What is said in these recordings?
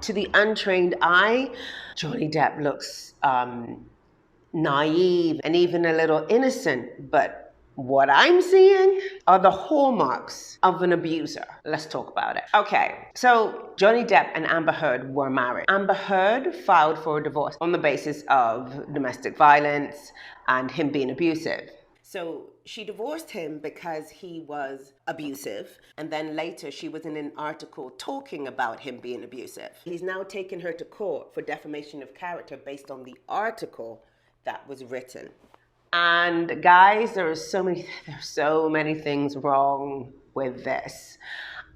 To the untrained eye, Johnny Depp looks naive and even a little innocent, but what I'm seeing are the hallmarks of an abuser. Let's talk about it. Okay, so Johnny Depp and Amber Heard were married. Amber Heard filed for a divorce on the basis of domestic violence and him being abusive. So she divorced him because he was abusive, and then later she was in an article talking about him being abusive. He's now taken her to court for defamation of character based on the article that was written. And guys, there's so many things wrong with this.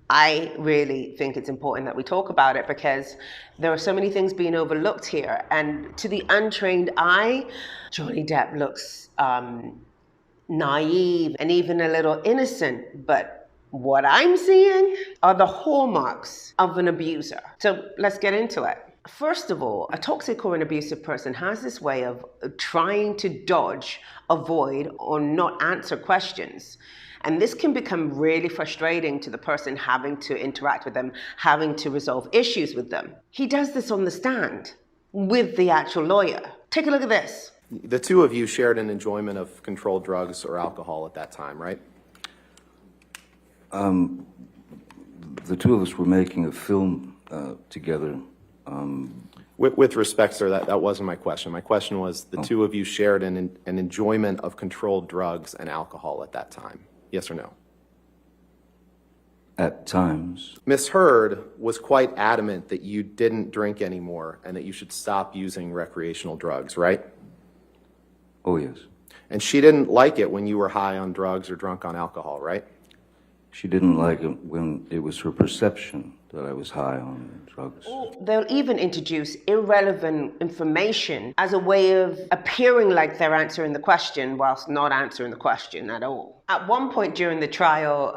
I really think it's important that we talk about it because there are so many things being overlooked here. And to the untrained eye, Johnny Depp looks naive and even a little innocent, but what I'm seeing are the hallmarks of an abuser. So let's get into it. First of all, a toxic or an abusive person has this way of trying to dodge, avoid, or not answer questions. And this can become really frustrating to the person having to interact with them, having to resolve issues with them. He does this on the stand with the actual lawyer. Take a look at this. The two of you shared an enjoyment of controlled drugs or alcohol at that time, right? The two of us were making a film together. With respect, sir, that wasn't my question. My question was the two of you shared an enjoyment of controlled drugs and alcohol at that time. Yes or no? At times. Ms. Heard was quite adamant that you didn't drink anymore and that you should stop using recreational drugs, right? Oh, yes. And she didn't like it when you were high on drugs or drunk on alcohol, right? She didn't like it when it was her perception that I was high on drugs. They'll even introduce irrelevant information as a way of appearing like they're answering the question whilst not answering the question at all. At one point during the trial,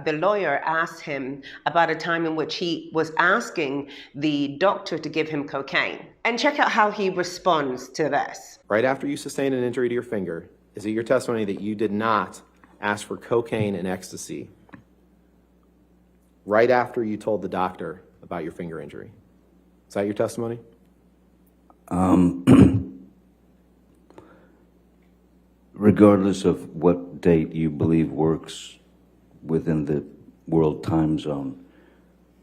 the lawyer asked him about a time in which he was asking the doctor to give him cocaine. And check out how he responds to this. Right after you sustained an injury to your finger, is it your testimony that you did not ask for cocaine and ecstasy right after you told the doctor about your finger injury? Is that your testimony? Regardless of what date you believe works within the world time zone,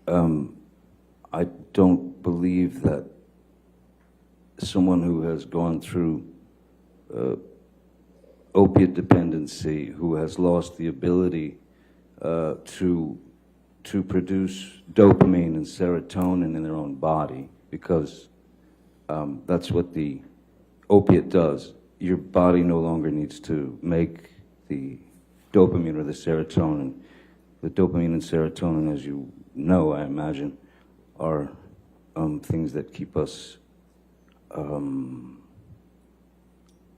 I don't believe that someone who has gone through opiate dependency, who has lost the ability to produce dopamine and serotonin in their own body, because that's what the opiate does. Your body no longer needs to make the dopamine or the serotonin. The dopamine and serotonin, as you know, I imagine, are things that keep us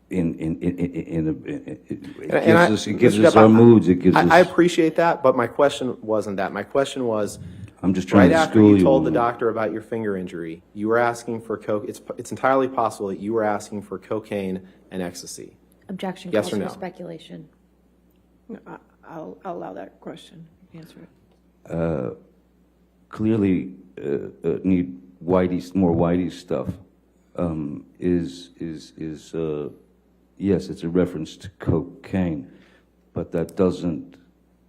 it gives us our moods. It gives us. I appreciate that, but my question wasn't that. My question was, I'm just trying right to after school you told the doctor about your finger injury, you were asking for coke. It's entirely possible that you were asking for cocaine and ecstasy. Objection. Yes calls or no? for speculation. No, I'll allow that question. Answer it. Clearly, need more Whitey stuff. Yes, it's a reference to cocaine, but that doesn't.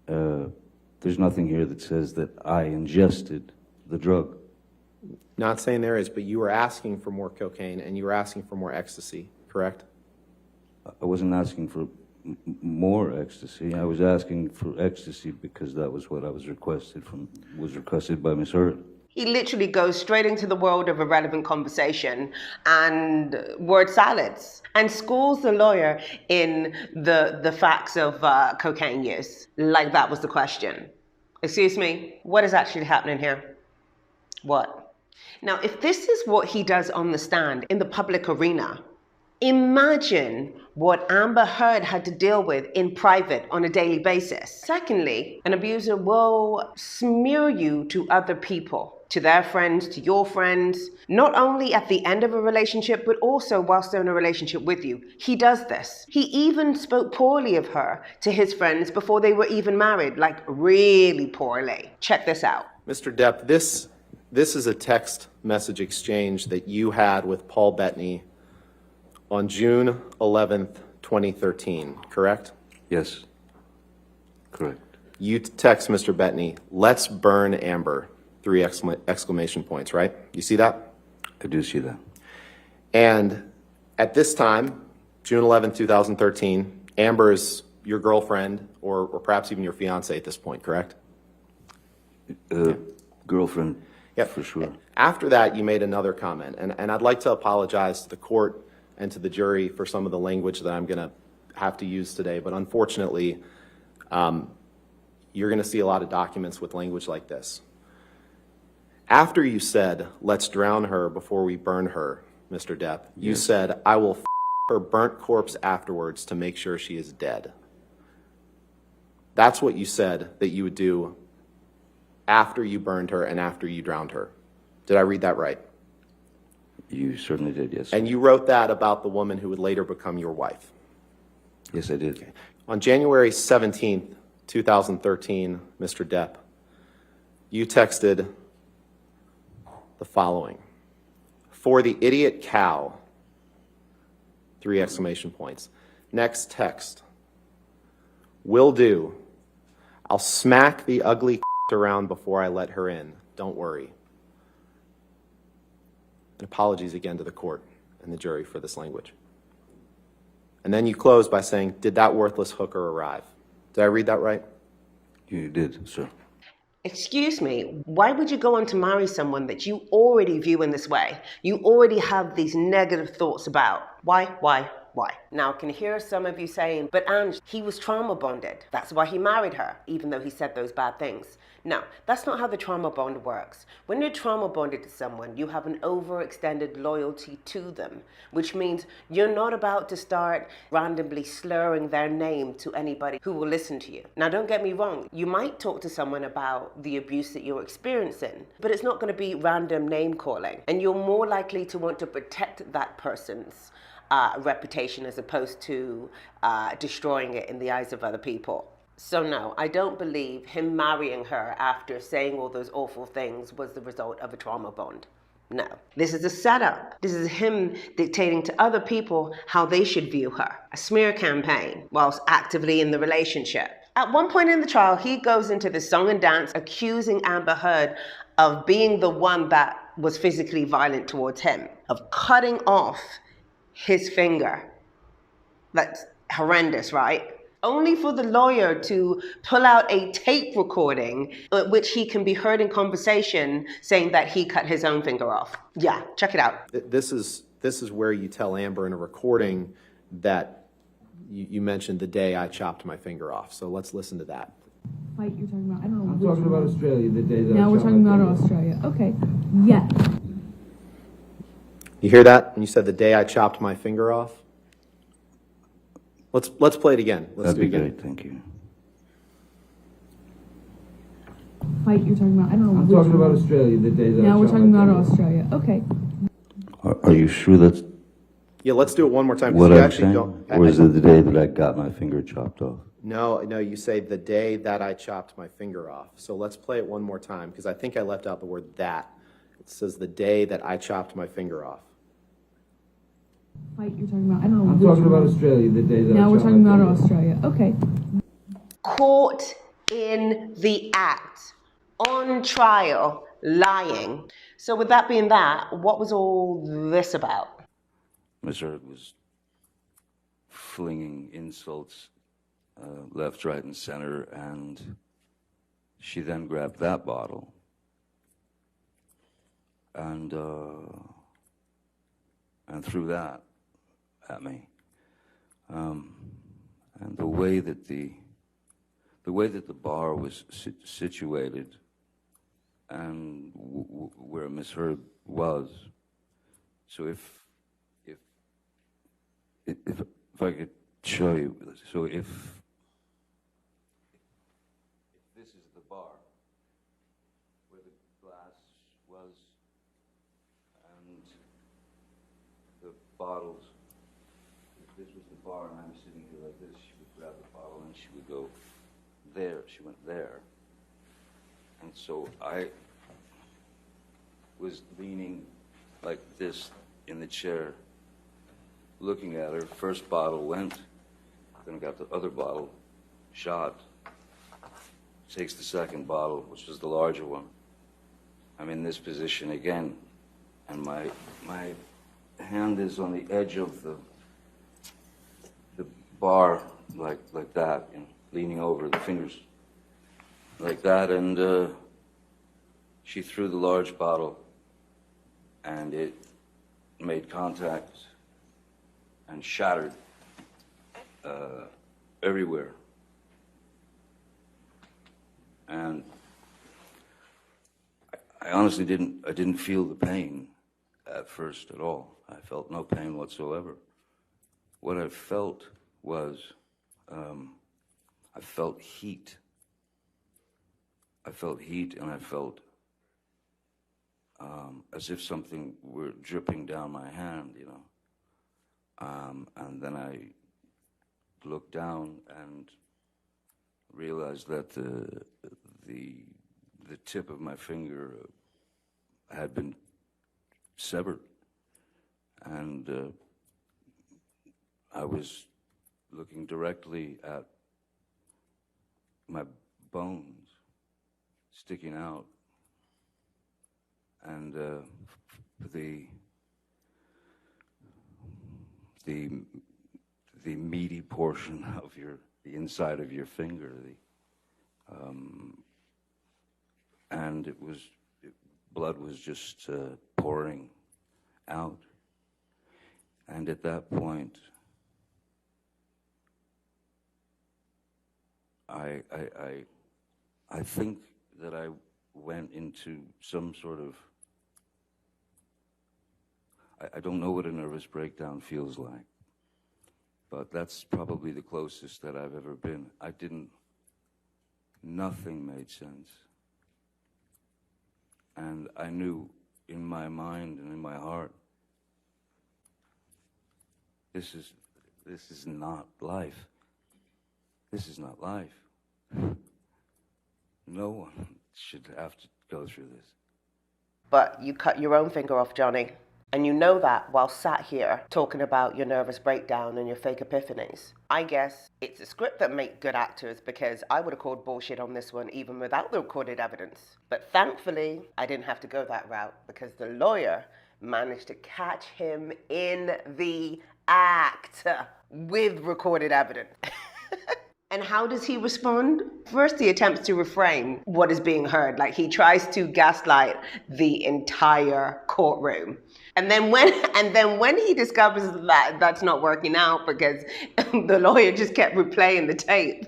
There's nothing here that says that I ingested the drug. Not saying there is, but you were asking for more cocaine and you were asking for more ecstasy, correct? I wasn't asking for more ecstasy. I was asking for ecstasy because that was what I was requested by Ms. Heard. He literally goes straight into the world of irrelevant conversation and word salads and schools the lawyer in the facts of cocaine use, like that was the question. Excuse me, what is actually happening here? What? Now, if this is what he does on the stand in the public arena, imagine what Amber Heard had to deal with in private on a daily basis. Secondly, an abuser will smear you to other people, to their friends, to your friends, not only at the end of a relationship, but also whilst they're in a relationship with you. He does this. He even spoke poorly of her to his friends before they were even married, like really poorly. Check this out. Mr. Depp, This is a text message exchange that you had with Paul Bettany on June 11th, 2013, correct? Yes, correct. You text Mr. Bettany, "Let's burn Amber," 3 exclamation points, right? You see that? I do see that. And at this time, June 11th, 2013, Amber is your girlfriend or perhaps even your fiance at this point, correct? Girlfriend, Yep. for sure. After that, you made another comment, and I'd like to apologize to the court and to the jury for some of the language that I'm going to have to use today, but unfortunately, you're going to see a lot of documents with language like this. After you said, "Let's drown her before we burn her," Mr. Depp, you said, "I will her burnt corpse afterwards to make sure she is dead." That's what you said that you would do after you burned her and after you drowned her. Did I read that right? You certainly did, yes. And you wrote that about the woman who would later become your wife. Yes, I did. Okay. On January 17th, 2013, Mr. Depp, you texted the following: "For the idiot cow," 3 exclamation points. Next text: "Will do. I'll smack the ugly around before I let her in. Don't worry." And apologies again to the court and the jury for this language. And then you close by saying, "Did that worthless hooker arrive?" Did I read that right? You did, sir. Excuse me, why would you go on to marry someone that you already view in this way? You already have these negative thoughts about. Why? Now, I can hear some of you saying, "But Ange, he was trauma bonded. That's why he married her, even though he said those bad things." No, that's not how the trauma bond works. When you're trauma bonded to someone, you have an overextended loyalty to them, which means you're not about to start randomly slurring their name to anybody who will listen to you. Now, don't get me wrong. You might talk to someone about the abuse that you're experiencing, but it's not going to be random name calling. And you're more likely to want to protect that person's reputation as opposed to destroying it in the eyes of other people. So no, I don't believe him marrying her after saying all those awful things was the result of a trauma bond. No. This is a setup. This is him dictating to other people how they should view her. A smear campaign whilst actively in the relationship. At one point in the trial, he goes into the song and dance accusing Amber Heard of being the one that was physically violent towards him, of cutting off his finger. That's horrendous, right? Only for the lawyer to pull out a tape recording at which he can be heard in conversation saying that he cut his own finger off. Yeah, check it out. This is where you tell Amber in a recording that you mentioned the day I chopped my finger off. So let's listen to that. Fight you're talking about? I don't know. I'm talking about Australia, the day that Now we're talking about off. Australia. Okay. Yes. You hear that? When you said the day I chopped my finger off? Let's play it again. Let's That'd do be it again. great, thank you. Fight you're talking about? I don't know. I'm talking about Australia, the day that Now we're talking about off. Australia. Okay. Are you sure that's Yeah, let's do it one more time. 'Cause what you I'm actually saying? don't. Or is it the day that I got my finger chopped off? No, you say the day that I chopped my finger off. So let's play it one more time because I think I left out the word that. It says the day that I chopped my finger off. Fight you're talking about? I don't know. I'm talking about Australia, the day that Now we're talking about Australia. Okay. Caught in the act, on trial, lying. So with that being that, what was all this about? Ms. Heard was flinging insults left, right, and center, and she then grabbed that bottle and threw that at me. And the way that the bar was situated and where Miss Heard was, so if I could show you, so if this is the bar where the glass was and the bottles, if this was the bar and I was sitting here like this, she would grab the bottle and she would go there, she went there. And so was leaning like this in the chair, looking at her. First bottle went, then got the other bottle, shot. Takes the second bottle, which was the larger one. I'm in this position again, and my hand is on the edge of the bar, like that, you know, leaning over, the fingers like that, and she threw the large bottle, and it made contact and shattered everywhere. And I honestly didn't feel the pain at first at all. I felt no pain whatsoever. What I felt was, I felt heat. I felt heat, and I felt as if something were dripping down my hand, you know. And then I looked down and realized that the tip of my finger had been severed, and I was looking directly at my bones sticking out, and the meaty portion of the inside of your finger, and blood was just pouring out. And at that point, I think that I went into some sort of, I don't know what a nervous breakdown feels like, but that's probably the closest that I've ever been. Nothing made sense. And I knew in my mind and in my heart, this is not life. This is not life. No one should have to go through this. But you cut your own finger off, Johnny. And you know that while sat here talking about your nervous breakdown and your fake epiphanies. I guess it's a script that make good actors, because I would have called bullshit on this one even without the recorded evidence. But thankfully, I didn't have to go that route, because the lawyer managed to catch him in the act with recorded evidence. And how does he respond? First, he attempts to reframe what is being heard. Like, he tries to gaslight the entire courtroom. And then when he discovers that that's not working out because the lawyer just kept replaying the tape,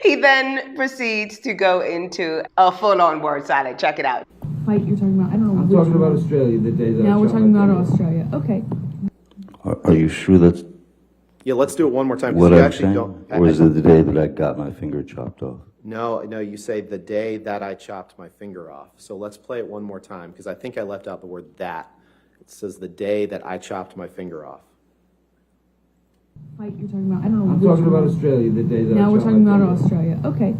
he then proceeds to go into a full-on word salad. Check it out. Fight you're talking about? I don't know. I'm which talking about one. Australia, the day that Now I we're shot talking my about finger. Australia. Okay. Are you sure that's Yeah, let's do it one more time. 'Cause what you I'm actually saying? don't. Or is it the day that I got my finger chopped off? No, you say the day that I chopped my finger off. So let's play it one more time, because I think I left out the word that. It says the day that I chopped my finger off. Fight you're talking about? I don't know. I'm which talking about one. Australia, the day that I Now we're shot talking my about finger. Australia. Okay.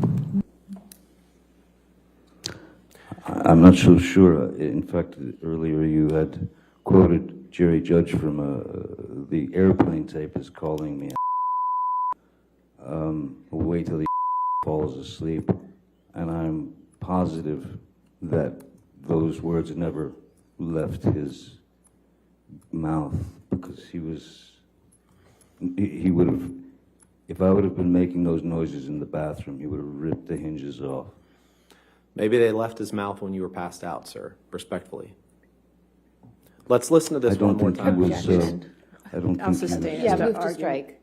I'm not so sure. In fact, earlier you had quoted Jerry Judge from the airplane tape is calling me. Wait till he falls asleep. And I'm positive that those words never left his mouth, because he would have, if I would have been making those noises in the bathroom, he would have ripped the hinges off. Maybe they left his mouth when you were passed out, sir, respectfully. Let's listen to this one more time. I don't think I'll he was. sustain Yeah, the move to argument. strike.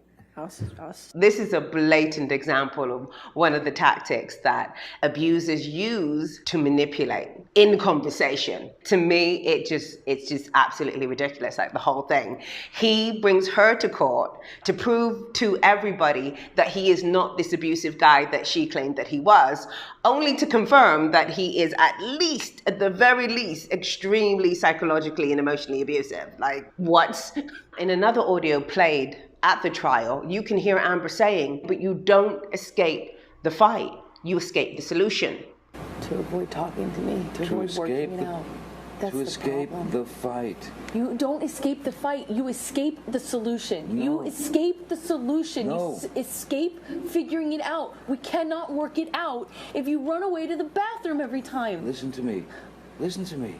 This is a blatant example of one of the tactics that abusers use to manipulate in conversation. To me, it's just absolutely ridiculous, like the whole thing. He brings her to court to prove to everybody that he is not this abusive guy that she claimed that he was, only to confirm that he is at the very least, extremely psychologically and emotionally abusive. Like, what? In another audio played at the trial, you can hear Amber saying, but you don't escape the fight, you escape the solution. to avoid talking to me, to avoid working it out. That's to escape the fight. You don't escape the fight. You escape the solution. No. You escape the solution. No. You escape figuring it out. We cannot work it out if you run away to the bathroom every time. Listen to me. Listen to me.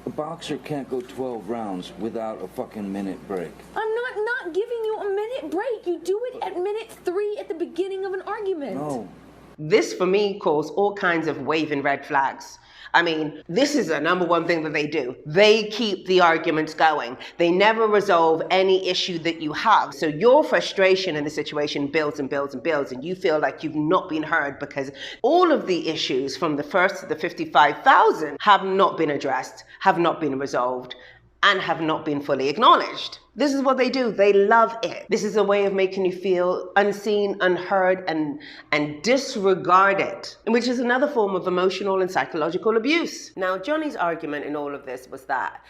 A boxer can't go 12 rounds without a fucking minute break. I'm not giving you a minute break. You do it at minute 3 at the beginning of an argument. No. This, for me, calls all kinds of waving red flags. I mean, this is the number one thing that they do. They keep the arguments going. They never resolve any issue that you have. So your frustration in the situation builds and builds and builds, and you feel like you've not been heard because all of the issues from the first to the 55,000 have not been addressed, have not been resolved, and have not been fully acknowledged. This is what they do. They love it. This is a way of making you feel unseen, unheard, and disregarded, which is another form of emotional and psychological abuse. Now, Johnny's argument in all of this was that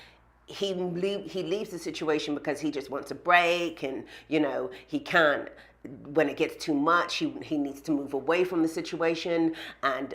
he leaves the situation because he just wants a break, and, you know, he can't, when it gets too much, he needs to move away from the situation, and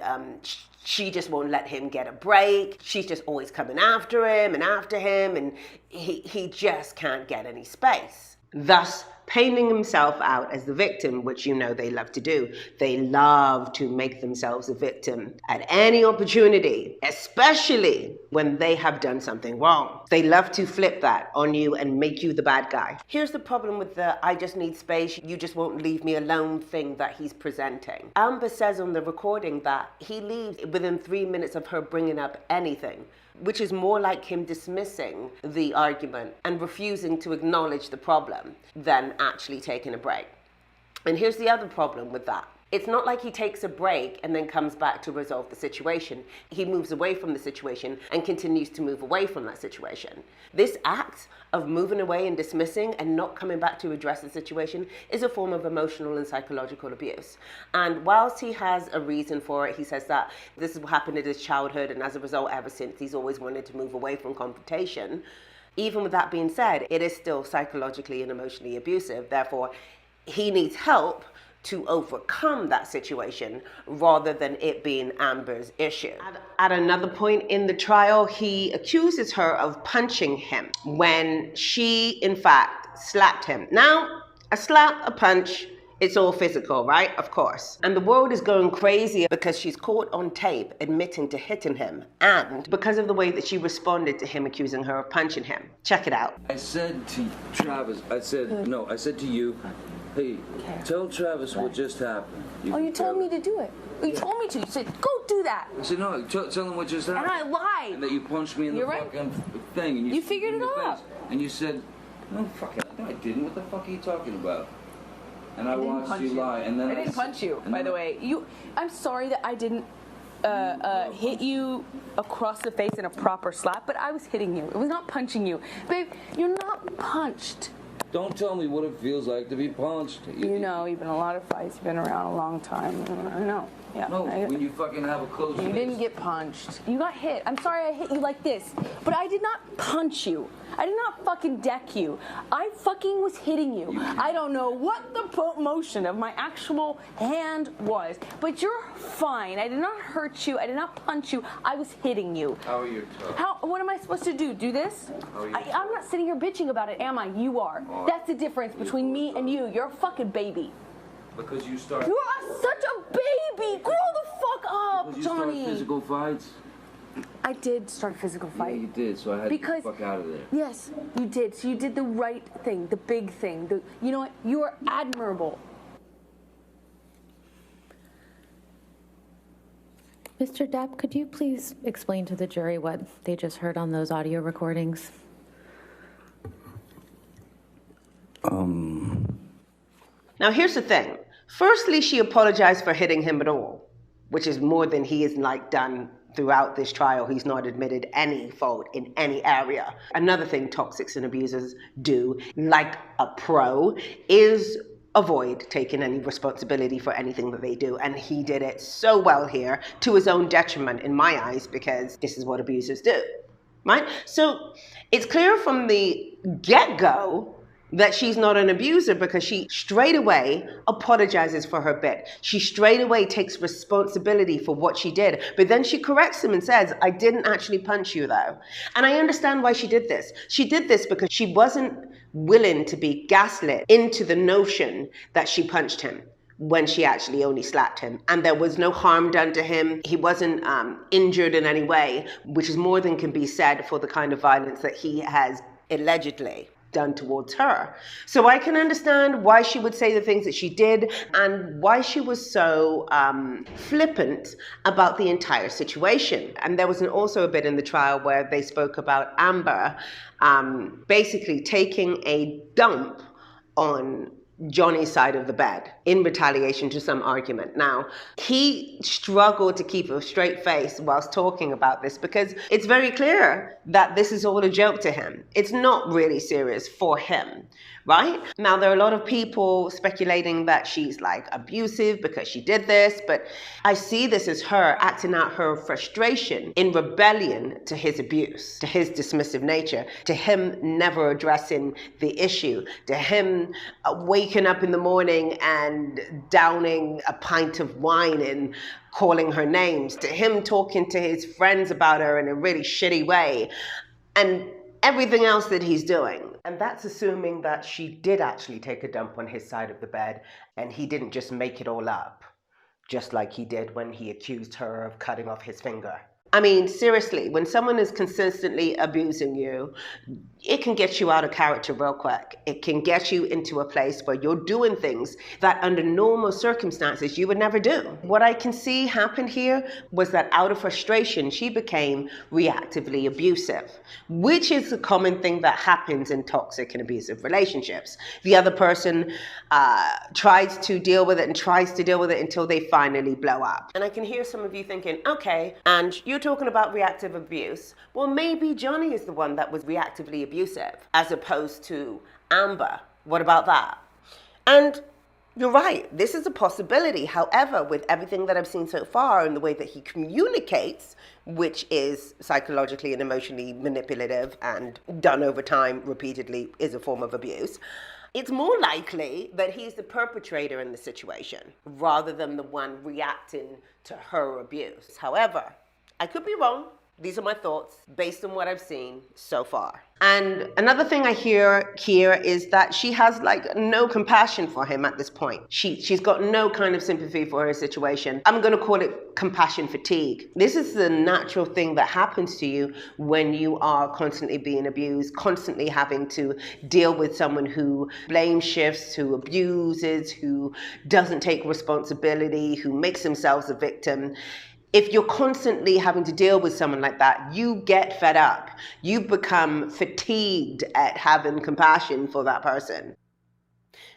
she just won't let him get a break. She's just always coming after him, and he just can't get any space. Thus, painting himself out as the victim, which you know they love to do. They love to make themselves a victim at any opportunity, especially when they have done something wrong. They love to flip that on you and make you the bad guy. Here's the problem with the "I just need space, you just won't leave me alone" thing that he's presenting. Amber says on the recording that he leaves within 3 minutes of her bringing up anything, which is more like him dismissing the argument and refusing to acknowledge the problem than actually taking a break. And here's the other problem with that. It's not like he takes a break and then comes back to resolve the situation. He moves away from the situation and continues to move away from that situation. This act of moving away and dismissing and not coming back to address the situation is a form of emotional and psychological abuse. And whilst he has a reason for it, he says that this is what happened in his childhood, and as a result, ever since, he's always wanted to move away from confrontation. Even with that being said, it is still psychologically and emotionally abusive. Therefore, he needs help to overcome that situation rather than it being Amber's issue. At another point in the trial, he accuses her of punching him when she, in fact, slapped him. Now, a slap, a punch, it's all physical, right? Of course. And the world is going crazy because she's caught on tape admitting to hitting him, and because of the way that she responded to him accusing her of punching him. Check it out. I said to Travis, I said to you, hey, tell Travis what just happened. You told me to do it. You told me to. You said, go do that. I said, no, tell him what just happened. And I lied. And that you punched me in the fucking thing. And you figured it out. And you said, no, fucking, no, I didn't. What the fuck are you talking about? And I watched you lie. And then I didn't punch you, by the way. I'm sorry that I didn't hit you across the face in a proper slap, but I was hitting you. It was not punching you. Babe, you're not punched. Don't tell me what it feels like to be punched. You know, you've been in a lot of fights. You've been around a long time. I know. Yeah. No, when you fucking have a close You didn't get punched. You got hit. I'm sorry I hit you like this, but I did not punch you. I did not fucking deck you. I fucking was hitting you. I don't know what the motion of my actual hand was, but you're fine. I did not hurt you. I did not punch you. I was hitting you. How are you tough? What am I supposed to do? Do this? I'm not sitting here bitching about it, am I? You are. That's the difference between me and you. You're a fucking baby. Because you started. You are such a baby. Grow the fuck up, because you Johnny. started physical fights. I did start a physical fight. Yeah, you did, so I had to get the fuck out of there. Yes, you did. So you did the right thing, the big thing. You know what? You are admirable. Mr. Depp, could you please explain to the jury what they just heard on those audio recordings? Now, here's the thing. Firstly, she apologized for hitting him at all, which is more than he has done throughout this trial. He's not admitted any fault in any area. Another thing toxics and abusers do, like a pro, is avoid taking any responsibility for anything that they do. And he did it so well here, to his own detriment in my eyes, because this is what abusers do, right? So it's clear from the get-go that she's not an abuser because she straight away apologizes for her bit. She straight away takes responsibility for what she did. But then she corrects him and says, I didn't actually punch you though. And I understand why she did this. She did this because she wasn't willing to be gaslit into the notion that she punched him, when she actually only slapped him. And there was no harm done to him. He wasn't injured in any way, which is more than can be said for the kind of violence that he has allegedly done towards her. So I can understand why she would say the things that she did and why she was so flippant about the entire situation. And there was also a bit in the trial where they spoke about Amber basically taking a dump on Johnny's side of the bed in retaliation to some argument. Now, he struggled to keep a straight face whilst talking about this because it's very clear that this is all a joke to him. It's not really serious for him, right? Now, there are a lot of people speculating that she's like abusive because she did this, but I see this as her acting out her frustration in rebellion to his abuse, to his dismissive nature, to him never addressing the issue, to him waking up in the morning and downing a pint of wine and calling her names, to him talking to his friends about her in a really shitty way, and everything else that he's doing. And that's assuming that she did actually take a dump on his side of the bed and he didn't just make it all up, just like he did when he accused her of cutting off his finger. I mean, seriously, when someone is consistently abusing you, it can get you out of character real quick. It can get you into a place where you're doing things that under normal circumstances you would never do. What I can see happened here was that out of frustration, she became reactively abusive, which is a common thing that happens in toxic and abusive relationships. The other person tries to deal with it and tries to deal with it until they finally blow up. And I can hear some of you thinking, okay, and you're talking about reactive abuse. Well, maybe Johnny is the one that was reactively abusive as opposed to Amber. What about that? And you're right, this is a possibility. However, with everything that I've seen so far and the way that he communicates, which is psychologically and emotionally manipulative and done over time repeatedly, is a form of abuse, it's more likely that he's the perpetrator in the situation rather than the one reacting to her abuse. However, I could be wrong. These are my thoughts based on what I've seen so far. And another thing I hear here is that she has like no compassion for him at this point. She's got no kind of sympathy for her situation. I'm going to call it compassion fatigue. This is the natural thing that happens to you when you are constantly being abused, constantly having to deal with someone who blame shifts, who abuses, who doesn't take responsibility, who makes themselves a victim. If you're constantly having to deal with someone like that, you get fed up. You become fatigued at having compassion for that person.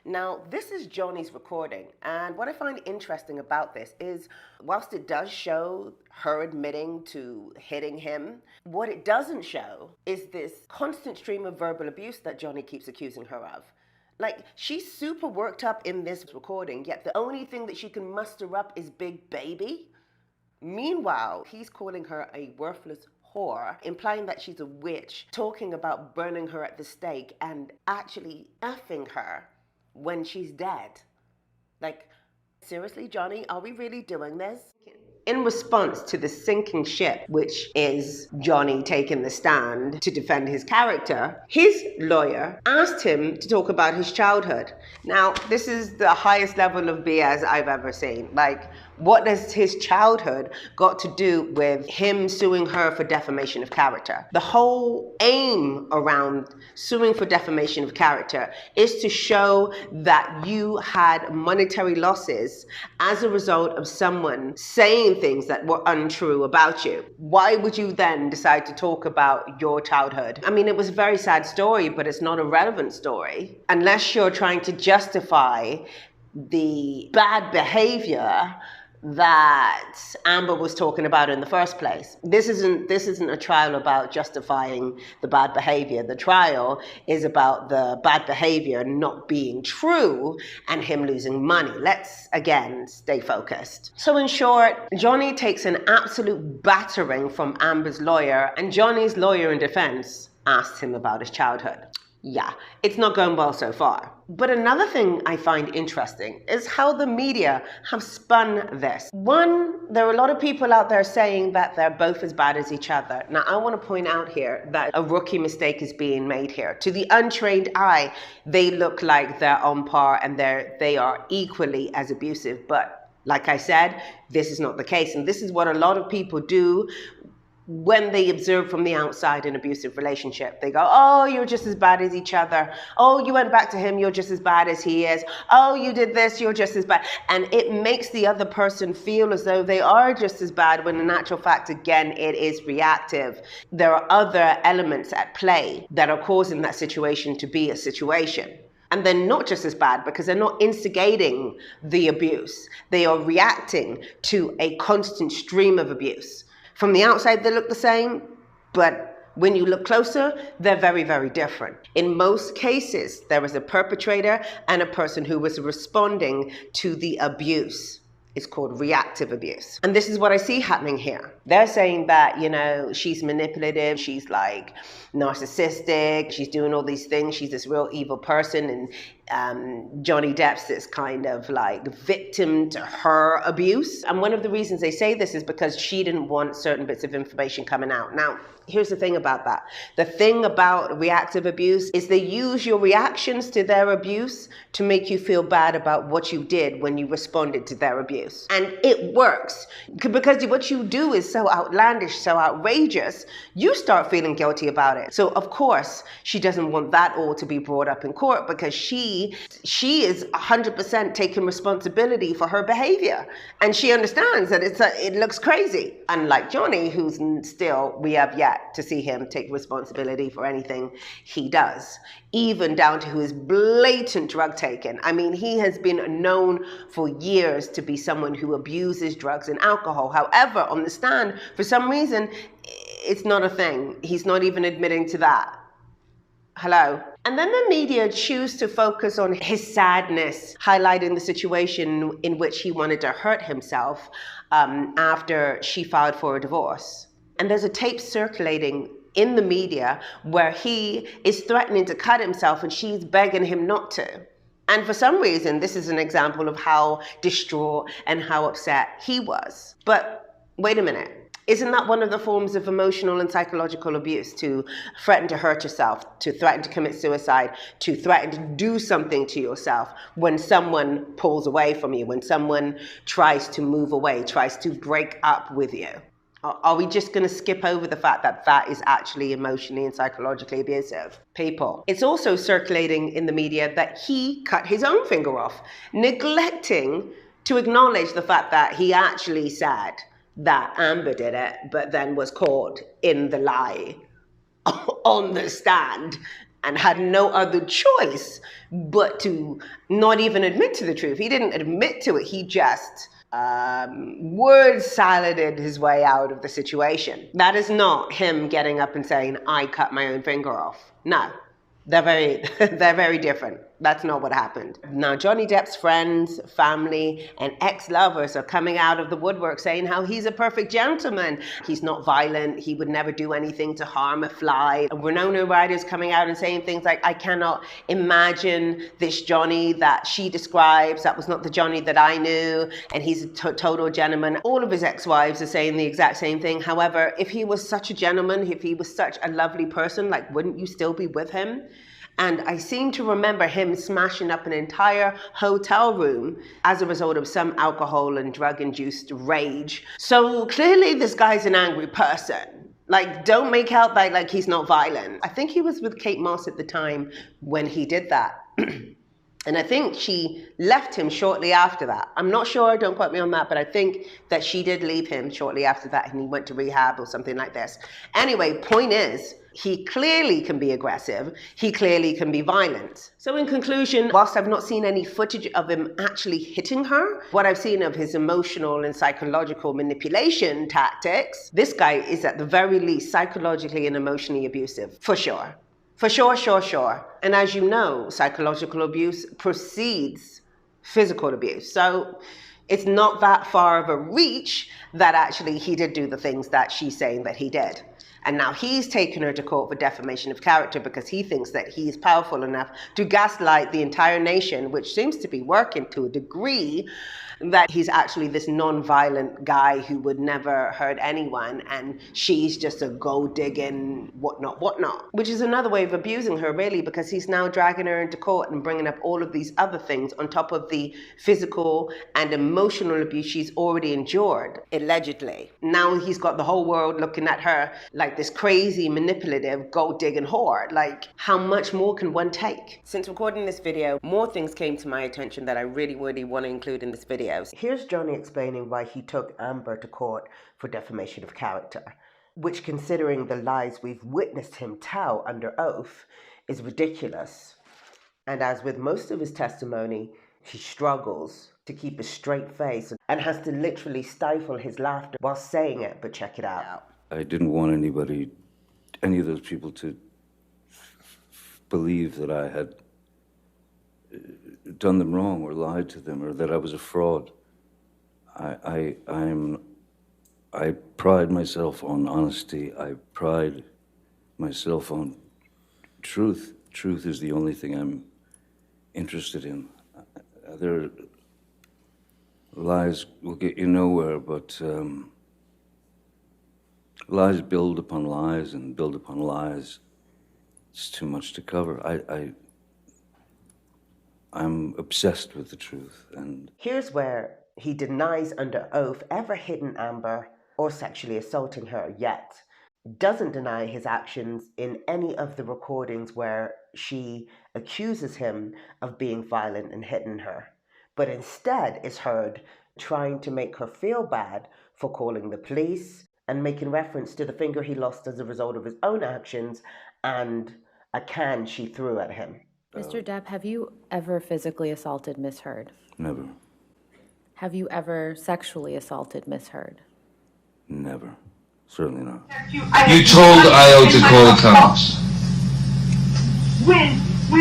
Now, this is Johnny's recording, and what I find interesting about this is, whilst it does show her admitting to hitting him, what it doesn't show is this constant stream of verbal abuse that Johnny keeps accusing her of. Like, she's super worked up in this recording, yet the only thing that she can muster up is big baby. Meanwhile, he's calling her a worthless whore, implying that she's a witch, talking about burning her at the stake and actually effing her when she's dead. Like, seriously, Johnny, are we really doing this? In response to the sinking ship, which is Johnny taking the stand to defend his character, his lawyer asked him to talk about his childhood. Now, this is the highest level of BS I've ever seen. Like, what has his childhood got to do with him suing her for defamation of character? The whole aim around suing for defamation of character is to show that you had monetary losses as a result of someone saying things that were untrue about you. Why would you then decide to talk about your childhood? I mean, it was a very sad story, but it's not a relevant story unless you're trying to justify the bad behavior that Amber was talking about in the first place. This isn't a trial about justifying the bad behavior. The trial is about the bad behavior not being true and him losing money. Let's, again, stay focused. So in short, Johnny takes an absolute battering from Amber's lawyer, and Johnny's lawyer in defense asked him about his childhood. Yeah, it's not going well so far. But another thing I find interesting is how the media have spun this. One, there are a lot of people out there saying that they're both as bad as each other. Now, I want to point out here that a rookie mistake is being made here. To the untrained eye, they look like they're on par and they are equally as abusive. But like I said, this is not the case. And this is what a lot of people do when they observe from the outside an abusive relationship. They go, oh, you're just as bad as each other. Oh, you went back to him, you're just as bad as he is. Oh, you did this, you're just as bad. And it makes the other person feel as though they are just as bad, when in actual fact, again, it is reactive. There are other elements at play that are causing that situation to be a situation. And they're not just as bad because they're not instigating the abuse. They are reacting to a constant stream of abuse. From the outside, they look the same, but when you look closer, they're very, very different. In most cases, there is a perpetrator and a person who was responding to the abuse. It's called reactive abuse. And this is what I see happening here. They're saying that, you know, she's manipulative, she's like narcissistic, she's doing all these things, she's this real evil person, and Johnny Depp's this kind of like victim to her abuse. And one of the reasons they say this is because she didn't want certain bits of information coming out. Now, here's the thing about that. The thing about reactive abuse is they use your reactions to their abuse to make you feel bad about what you did when you responded to their abuse. And it works because what you do is so outlandish, so outrageous, you start feeling guilty about it. So of course, she doesn't want that all to be brought up in court because she is 100% taking responsibility for her behavior. And she understands that it looks crazy. Unlike Johnny, who's still, we have yet to see him take responsibility for anything he does, even down to his blatant drug taking. I mean, he has been known for years to be someone who abuses drugs and alcohol. However, on the stand, for some reason, it's not a thing. He's not even admitting to that. Hello? And then the media choose to focus on his sadness, highlighting the situation in which he wanted to hurt himself after she filed for a divorce. And there's a tape circulating in the media where he is threatening to cut himself and she's begging him not to. And for some reason, this is an example of how distraught and how upset he was. But wait a minute. Isn't that one of the forms of emotional and psychological abuse, to threaten to hurt yourself, to threaten to commit suicide, to threaten to do something to yourself when someone pulls away from you, when someone tries to move away, tries to break up with you? Are we just going to skip over the fact that that is actually emotionally and psychologically abusive? People. It's also circulating in the media that he cut his own finger off, neglecting to acknowledge the fact that he actually said that Amber did it, but then was caught in the lie on the stand and had no other choice but to not even admit to the truth. He didn't admit to it. He just word saladed his way out of the situation. That is not him getting up and saying, I cut my own finger off. No, they're very different. That's not what happened. Now, Johnny Depp's friends, family, and ex-lovers are coming out of the woodwork saying how he's a perfect gentleman. He's not violent. He would never do anything to harm a fly. Winona Ryder's coming out and saying things like, I cannot imagine this Johnny that she describes. That was not the Johnny that I knew. And he's a total gentleman. All of his ex-wives are saying the exact same thing. However, if he was such a gentleman, if he was such a lovely person, like, wouldn't you still be with him? And I seem to remember him smashing up an entire hotel room as a result of some alcohol and drug-induced rage. So clearly this guy's an angry person. Like, don't make out like he's not violent. I think he was with Kate Moss at the time when he did that. And I think she left him shortly after that. I'm not sure, don't quote me on that, but I think that she did leave him shortly after that and he went to rehab or something like this. Anyway, point is, he clearly can be aggressive. He clearly can be violent. So in conclusion, whilst I've not seen any footage of him actually hitting her, what I've seen of his emotional and psychological manipulation tactics, this guy is at the very least psychologically and emotionally abusive, for sure. For sure. And as you know, psychological abuse precedes physical abuse. So It's not that far of a reach that actually he did do the things that she's saying that he did. And now he's taken her to court for defamation of character because he thinks that he's powerful enough to gaslight the entire nation, which seems to be working to a degree, that he's actually this non-violent guy who would never hurt anyone, and she's just a gold-digging whatnot, which is another way of abusing her, really, because he's now dragging her into court and bringing up all of these other things on top of the physical and emotional abuse she's already endured, allegedly. Now he's got the whole world looking at her like this crazy, manipulative, gold-digging whore. Like, how much more can one take? Since recording this video, more things came to my attention that I really want to include in this video. Here's Johnny explaining why he took Amber to court for defamation of character, which, considering the lies we've witnessed him tell under oath, is ridiculous. And as with most of his testimony, he struggles to keep a straight face and has to literally stifle his laughter while saying it, but check it out. I didn't want any of those people to believe that I had done them wrong or lied to them or that I was a fraud. I pride myself on honesty. I pride myself on truth. Truth is the only thing I'm interested in. Other lies will get you nowhere, but lies build upon lies and build upon lies. It's too much to cover. I'm obsessed with the truth, and here's where he denies under oath ever hitting Amber or sexually assaulting her yet. Doesn't deny his actions in any of the recordings where she accuses him of being violent and hitting her, but instead is heard trying to make her feel bad for calling the police and making reference to the finger he lost as a result of his own actions and a can she threw at him. Mr. Depp, have you ever physically assaulted Miss Heard? never, Have you ever sexually assaulted Miss Heard? never, certainly not. You told IO to call the cops. When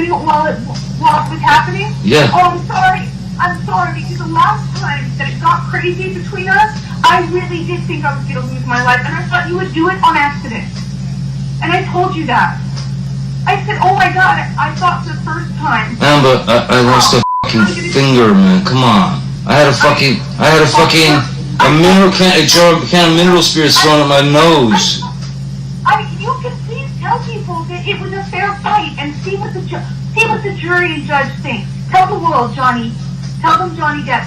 while it was happening? Yeah. Oh, I'm sorry, because the last time that it got crazy between us, I really did think I was going to lose my life, and I thought you would do it on accident. And I told you that. I said, oh my God, I thought the first time. Amber, I lost a fucking finger, man. Come on. I had a mineral can of mineral spirits thrown at my nose. You can please tell people that it was a fair fight and see what the jury and judge think. Tell the world, Johnny. Tell them Johnny Depp.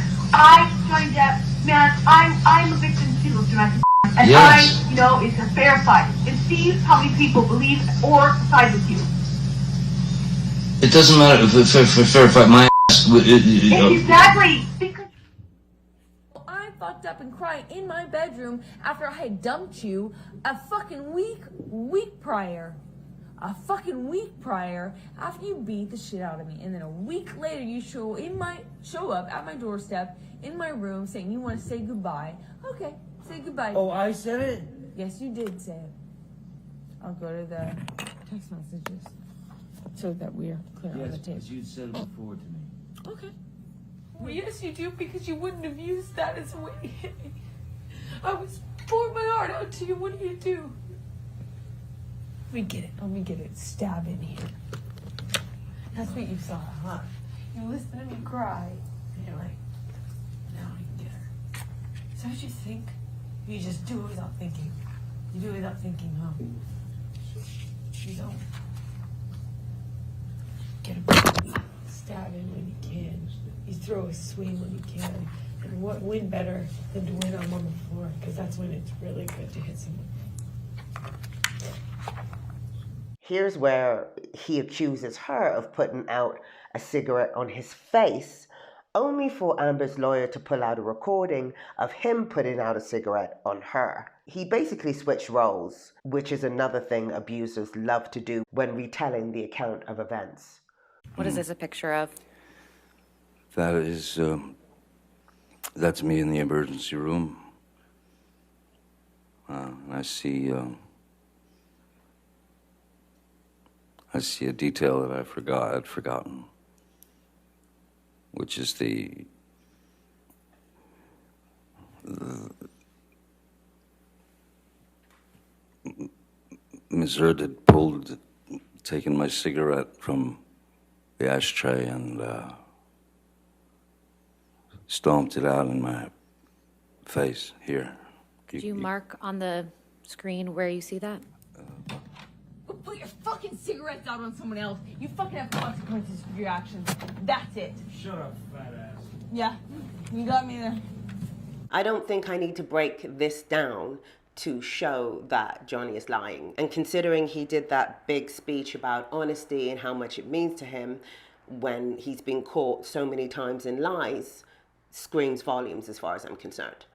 Johnny Depp, man, I'm a victim too of domestic violence. And yes. It's a fair fight. And see how many people believe or side with you. It doesn't matter if for fair fight, my ass. Exactly. Because I fucked up and cried in my bedroom after I had dumped you a fucking week prior. A fucking week prior after you beat the shit out of me. And then a week later you show up at my doorstep in my room saying you want to say goodbye. Okay, say goodbye. Oh, I said it? Yes, you did say it. I'll go to the text messages so that we're clear on the tape. Yes, you said it before to me. Okay. Well, yes, you do, because you wouldn't have used that as a way to hit me. I was pouring my heart out to you. What do you do? Let me get it. Let me get it. Stab in here. That's what you saw, huh? You listened to me cry. And you're like, now I can get her. Is that what you think? You just do it without thinking. You do it without thinking, huh? You don't. Get him. Stab him when you can. You throw a swing when you can. And what win better than to win on the floor? Because that's when it's really good to hit someone. Here's where he accuses her of putting out a cigarette on his face, only for Amber's lawyer to pull out a recording of him putting out a cigarette on her. He basically switched roles, which is another thing abusers love to do when retelling the account of events. What is this a picture of? That is, that's me in the emergency room. And I see a detail that I'd forgotten, which is the Ms. Erd had taken my cigarette from the ashtray and stomped it out in my face here. Could you mark on the screen where you see that? Go put your fucking cigarettes out on someone else. You fucking have consequences for your actions. That's it. Shut up, fat ass. Yeah, you got me there. I don't think I need to break this down to show that Johnny is lying. And considering he did that big speech about honesty and how much it means to him when he's been caught so many times in lies, screams volumes as far as I'm concerned.